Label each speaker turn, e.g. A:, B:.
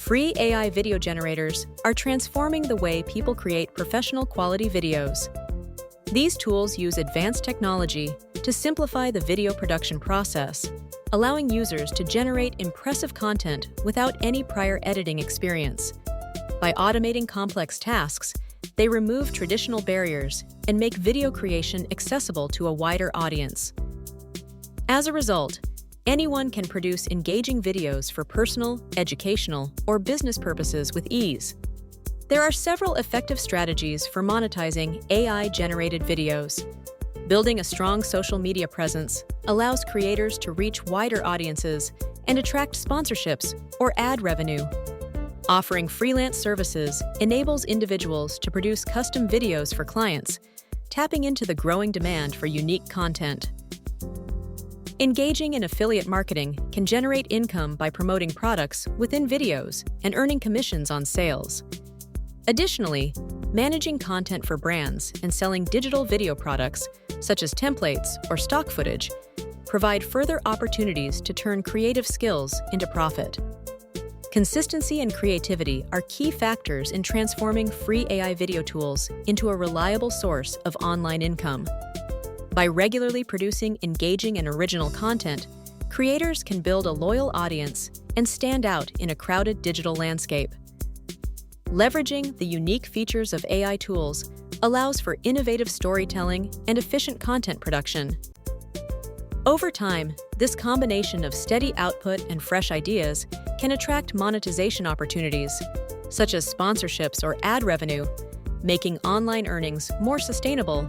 A: Free AI video generators are transforming the way people create professional quality videos. These tools use advanced technology to simplify the video production process, allowing users to generate impressive content without any prior editing experience. By automating complex tasks, they remove traditional barriers and make video creation accessible to a wider audience. As a result, anyone can produce engaging videos for personal, educational, or business purposes with ease. There are several effective strategies for monetizing AI-generated videos. Building a strong social media presence allows creators to reach wider audiences and attract sponsorships or ad revenue. Offering freelance services enables individuals to produce custom videos for clients, tapping into the growing demand for unique content. Engaging in affiliate marketing can generate income by promoting products within videos and earning commissions on sales. Additionally, managing content for brands and selling digital video products, such as templates or stock footage, provide further opportunities to turn creative skills into profit. Consistency and creativity are key factors in transforming free AI video tools into a reliable source of online income. By regularly producing engaging and original content, creators can build a loyal audience and stand out in a crowded digital landscape. Leveraging the unique features of AI tools allows for innovative storytelling and efficient content production. Over time, this combination of steady output and fresh ideas can attract monetization opportunities, such as sponsorships or ad revenue, making online earnings more sustainable